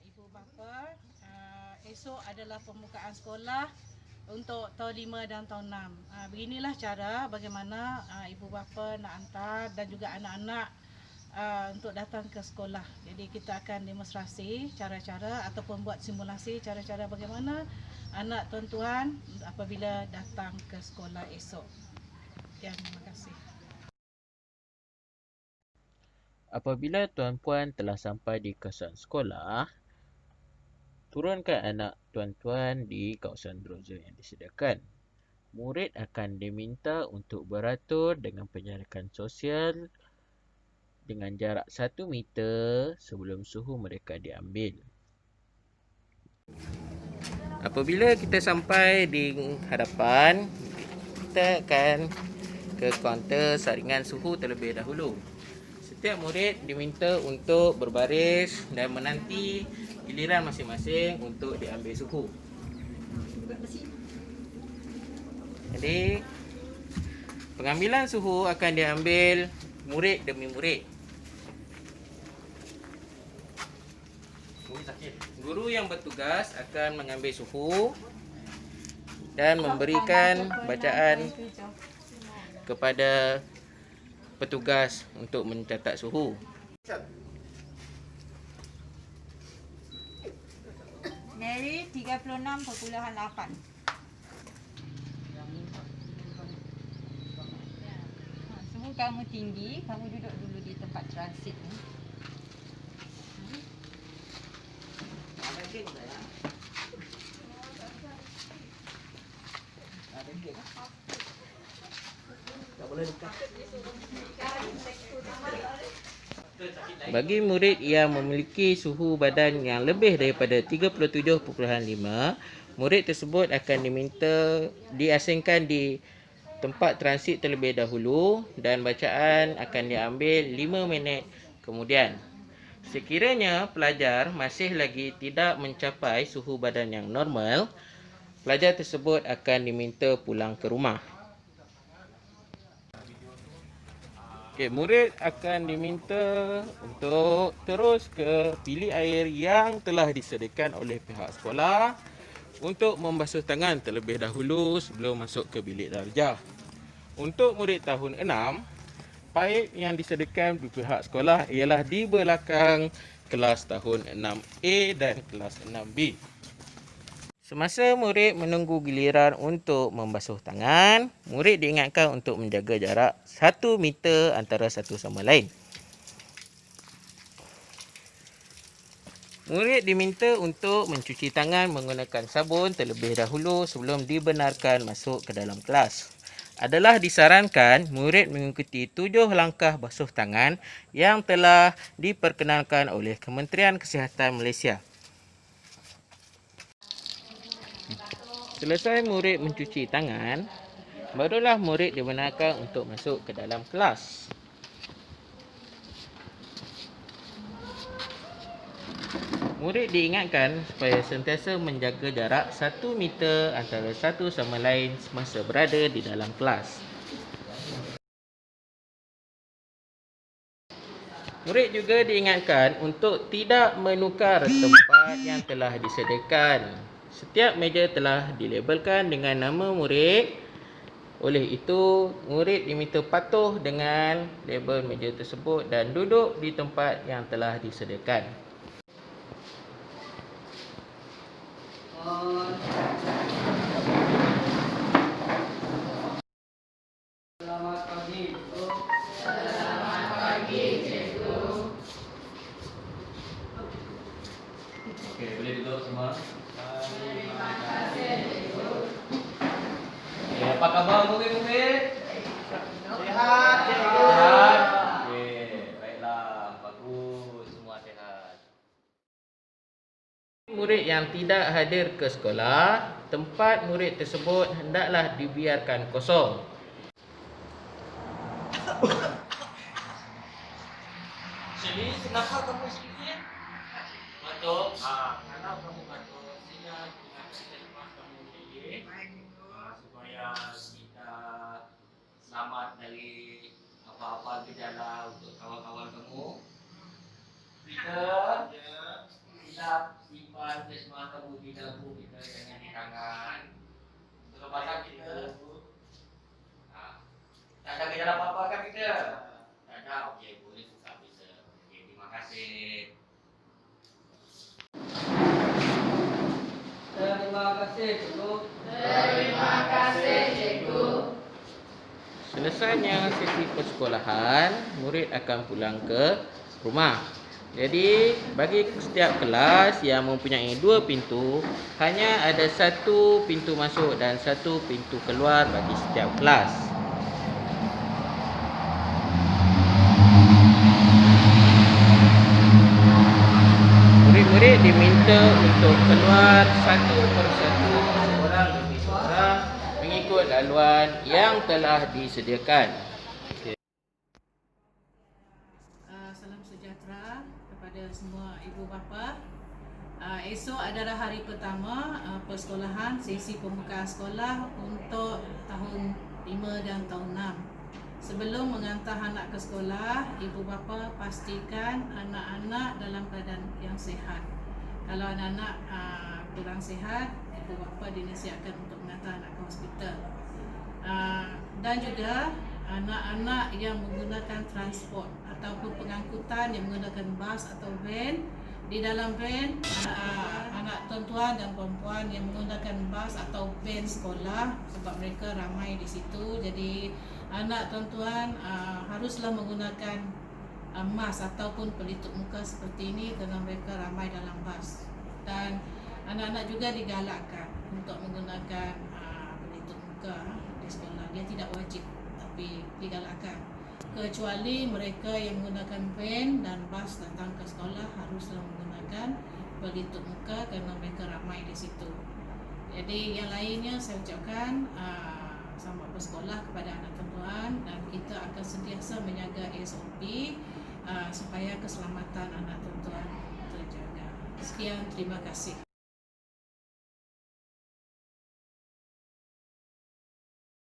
ibu bapa, esok adalah pembukaan sekolah untuk tahun 5 dan tahun 6. Beginilah cara bagaimana ibu bapa nak hantar dan juga anak-anak untuk datang ke sekolah. Jadi kita akan demonstrasi cara-cara ataupun buat simulasi cara-cara bagaimana anak tuan-tuan apabila datang ke sekolah esok. Ya, terima kasih. Apabila tuan-puan telah sampai di kawasan sekolah, turunkan anak tuan-tuan di kawasan browser yang disediakan. Murid akan diminta untuk beratur dengan penjarakan sosial dengan jarak 1 meter sebelum suhu mereka diambil. Apabila kita sampai di hadapan, kita akan ke kaunter saringan suhu terlebih dahulu. Setiap murid diminta untuk berbaris dan menanti giliran masing-masing untuk diambil suhu. Jadi, pengambilan suhu akan diambil murid demi murid. Guru yang bertugas akan mengambil suhu dan memberikan bacaan kepada petugas untuk mencatat suhu. Mary 36.8. Suhu kamu tinggi, kamu duduk dulu di tempat transit ni. Ada kek tak ya? Ada kek. Tak boleh dekat. Bagi murid yang memiliki suhu badan yang lebih daripada 37.5, murid tersebut akan diminta diasingkan di tempat transit terlebih dahulu dan bacaan akan diambil 5 minit kemudian. Sekiranya pelajar masih lagi tidak mencapai suhu badan yang normal, pelajar tersebut akan diminta pulang ke rumah. Murid akan diminta untuk terus ke bilik air yang telah disediakan oleh pihak sekolah untuk membasuh tangan terlebih dahulu sebelum masuk ke bilik darjah. Untuk murid tahun 6, paip yang disediakan di pihak sekolah ialah di belakang kelas tahun 6A dan kelas 6B. Semasa murid menunggu giliran untuk membasuh tangan, murid diingatkan untuk menjaga jarak 1 meter antara satu sama lain. Murid diminta untuk mencuci tangan menggunakan sabun terlebih dahulu sebelum dibenarkan masuk ke dalam kelas. Adalah disarankan murid mengikuti 7 langkah basuh tangan yang telah diperkenalkan oleh Kementerian Kesihatan Malaysia. Selesai murid mencuci tangan, barulah murid dibenarkan untuk masuk ke dalam kelas. Murid diingatkan supaya sentiasa menjaga jarak 1 meter antara satu sama lain semasa berada di dalam kelas. Murid juga diingatkan untuk tidak menukar tempat yang telah disediakan. Setiap meja telah dilabelkan dengan nama murid. Oleh itu, murid diminta patuh dengan label meja tersebut dan duduk di tempat yang telah disediakan. Selamat pagi. Selamat pagi, cikgu. Okey, boleh duduk semua. Terima kasih, cikgu. Okey, apa khabar murid-murid? Sihat, cikgu. Sihat. Okey, baiklah. Bagus, semua sihat. Murid yang tidak hadir ke sekolah, tempat murid tersebut hendaklah dibiarkan kosong. Sini, kenapa kamu sini? Batuk. Kalau kamu batuk, sila dengan lepas kamu pilih supaya kita selamat dari apa-apa gejala untuk kawan-kawan kamu. Kita silap, simpan semua tahu di dalam buku kita, jangan di tangan. Kalau pasang kita, tak ada gejala apa-apa kan kita? Tak ada, okey, boleh buka bisa. Okey, terima kasih. Terima kasih, Cikgu. Terima kasih, Cikgu. Selesainya sesi persekolahan, murid akan pulang ke rumah. Jadi, bagi setiap kelas yang mempunyai 2 pintu, hanya ada 1 pintu masuk dan 1 pintu keluar bagi setiap kelas. Murid-murid diminta untuk keluar satu persatu, seorang demi seorang, mengikut laluan yang telah disediakan. Salam sejahtera kepada semua ibu bapa. Esok adalah hari pertama persekolahan, sesi pembukaan sekolah untuk tahun 5 dan tahun 6. Sebelum mengantar anak ke sekolah, ibu bapa pastikan anak-anak dalam keadaan yang sihat. Kalau anak-anak kurang sihat, ibu bapa dinasihatkan untuk mengantar anak ke hospital. Dan juga anak-anak yang menggunakan transport ataupun pengangkutan yang menggunakan bas atau van, di dalam van anak tuan-tuan dan puan-puan yang menggunakan bas atau van sekolah, sebab mereka ramai di situ, jadi anak tuan-tuan haruslah menggunakan mask ataupun pelitup muka seperti ini kerana mereka ramai dalam bas. Dan anak-anak juga digalakkan untuk menggunakan pelitup muka di sekolah. Dia tidak wajib, tapi digalakkan. Kecuali mereka yang menggunakan van dan bas datang ke sekolah haruslah menggunakan pelitup muka kerana mereka ramai di situ. Jadi yang lainnya saya ucapkan selamat bersekolah kepada anak tuan-tuan, dan kita akan sentiasa menjaga SOP supaya keselamatan anak tuan-tuan terjaga. Sekian, terima kasih.